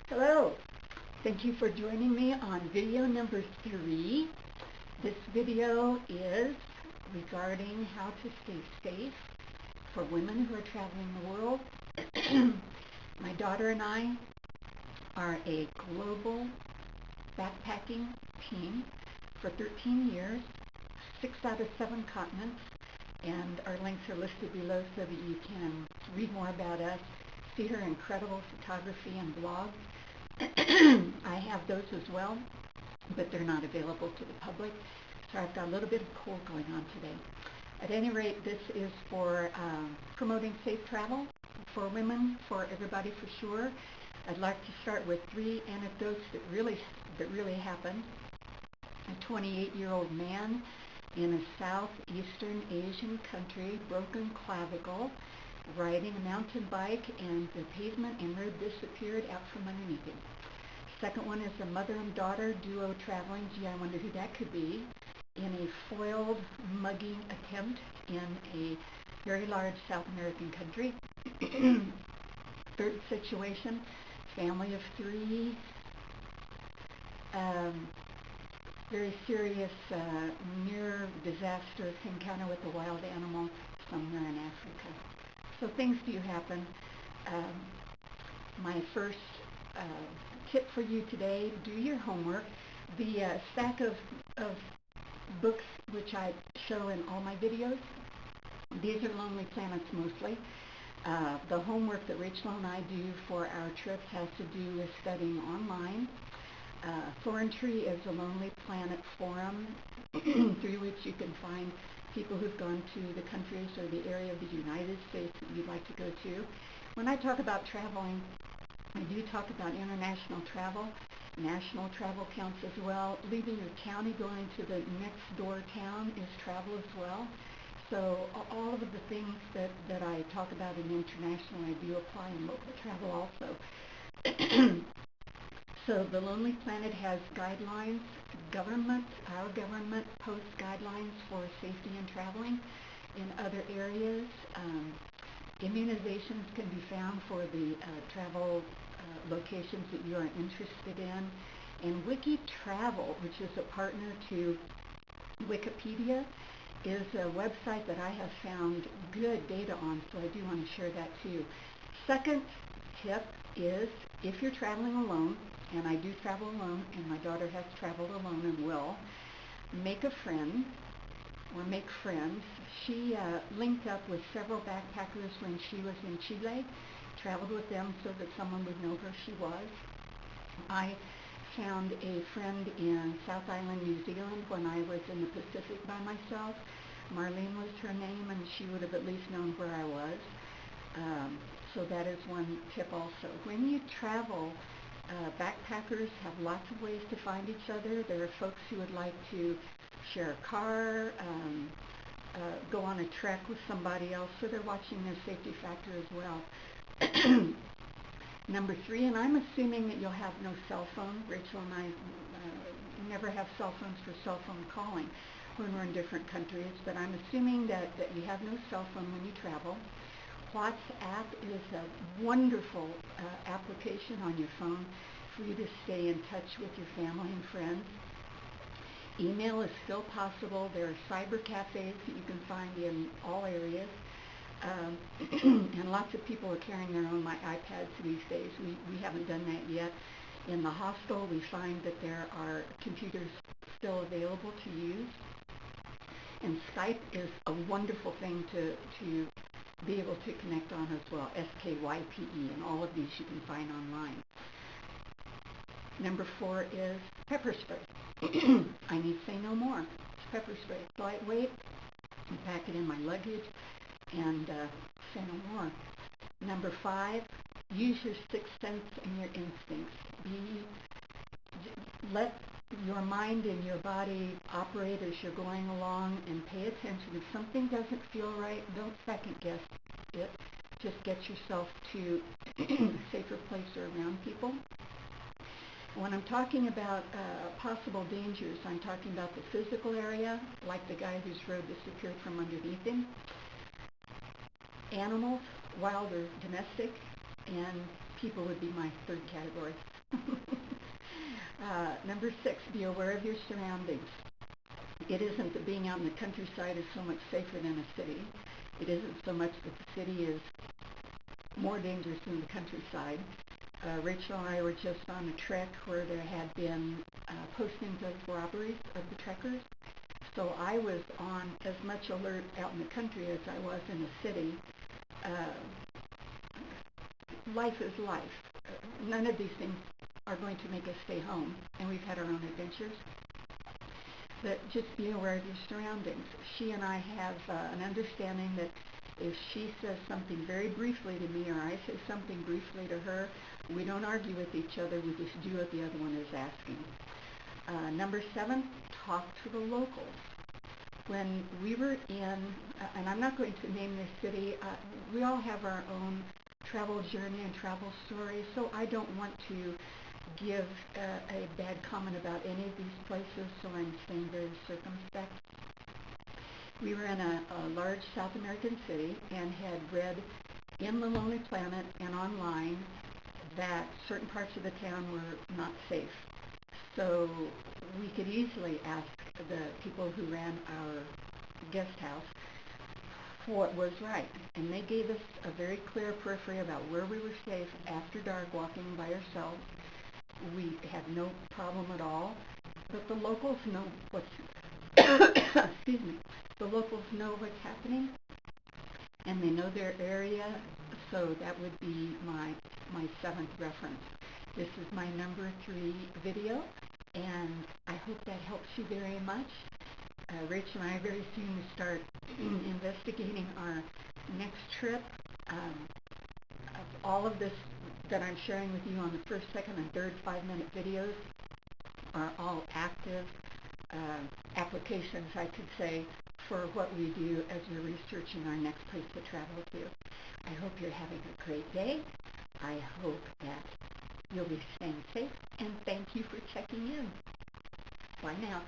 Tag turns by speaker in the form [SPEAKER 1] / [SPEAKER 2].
[SPEAKER 1] Hello, thank you for joining me on video number 3. This video is regarding how to stay safe for women who are traveling the world. My daughter and I are a global backpacking team for 13 years, 6 out of 7 continents, and our links are listed below so that you can read more about us, see her incredible photography and blog. I have those as well, but they're not available to the public, so I've got a little bit of cold going on today. At any rate, this is for promoting safe travel for women, for everybody for sure. I'd like to start with 3 anecdotes that really happened. A 28-year-old man in a southeastern Asian country, broken clavicle, riding a mountain bike, and the pavement and road disappeared out from underneath him. Second one is a mother and daughter duo traveling. Gee, I wonder who that could be. In a foiled mugging attempt in a very large South American country. Third situation, family of 3, very serious near disastrous encounter with a wild animal somewhere in Africa. So things do happen. My first tip for you today, do your homework. The stack of books which I show in all my videos, these are Lonely Planets mostly. The homework that Rachel and I do for our trips has to do with studying online. Thorn Tree is a Lonely Planet forum through which you can find people who've gone to the countries or the area of the United States that you'd like to go to. When I talk about traveling, I do talk about international travel. National travel counts as well. Leaving your county, going to the next door town is travel as well. So all of the things that I talk about in international, I do apply in local travel also. So the Lonely Planet has guidelines. Our government posts guidelines for safety in traveling in other areas. Immunizations can be found for the travel locations that you are interested in. And Wiki Travel, which is a partner to Wikipedia, is a website that I have found good data on, so I do want to share that too. Second tip is, if you're traveling alone, and I do travel alone, and my daughter has traveled alone and will, make a friend or make friends. She linked up with several backpackers when she was in Chile, traveled with them so that someone would know where she was. I found a friend in South Island, New Zealand when I was in the Pacific by myself. Marlene was her name, and she would have at least known where I was. So that is one tip also. When you travel, backpackers have lots of ways to find each other. There are folks who would like to share a car, go on a trek with somebody else, so they're watching their safety factor as well. Number 3, and I'm assuming that you'll have no cell phone. Rachel and I never have cell phones for cell phone calling when we're in different countries, but I'm assuming that you have no cell phone when you travel. WhatsApp is a wonderful application on your phone for you to stay in touch with your family and friends. Email is still possible. There are cyber cafes that you can find in all areas. And lots of people are carrying their own iPads these days. We haven't done that yet. In the hostel, we find that there are computers still available to use. And Skype is a wonderful thing to be able to connect on as well, SKYPE, and all of these you can find online. Number 4 is pepper spray. I need to say no more. It's pepper spray. It's lightweight. You pack it in my luggage, and say no more. Number 5, use your sixth sense and your instincts. Let your mind and your body operate as you're going along, and pay attention. If something doesn't feel right, don't second guess it. Just get yourself to a safer place or around people. When I'm talking about possible dangers, I'm talking about the physical area, like the guy whose road disappeared from underneath him. Animals, wild or domestic, and people would be my third category. Number 6, be aware of your surroundings. It isn't that being out in the countryside is so much safer than a city. It isn't so much that the city is more dangerous than the countryside. Rachel and I were just on a trek where there had been postings of robberies of the trekkers. So I was on as much alert out in the country as I was in a city. Life is life. None of these things are going to make us stay home, and we've had our own adventures. But just be aware of your surroundings. She and I have an understanding that if she says something very briefly to me or I say something briefly to her, we don't argue with each other, we just do what the other one is asking. Number 7, talk to the locals. When we were in, and I'm not going to name this city, we all have our own travel journey and travel story, so I don't want to give a bad comment about any of these places, so I'm staying very circumspect. We were in a large South American city and had read in The Lonely Planet and online that certain parts of the town were not safe. So we could easily ask the people who ran our guest house what was right. And they gave us a very clear periphery about where we were safe after dark walking by ourselves. We had no problem at all. But the locals know what's excuse me. The locals know what's happening, and they know their area, so that would be my 7th reference. This is my number 3 video, and I hope that helps you very much. Rachel and I very soon will start investigating our next trip. All of this that I'm sharing with you on the first, second, and third 5-minute videos are all active applications, I could say, for what we do as we're researching our next place to travel to. I hope you're having a great day. I hope that you'll be staying safe, and thank you for checking in. Bye now.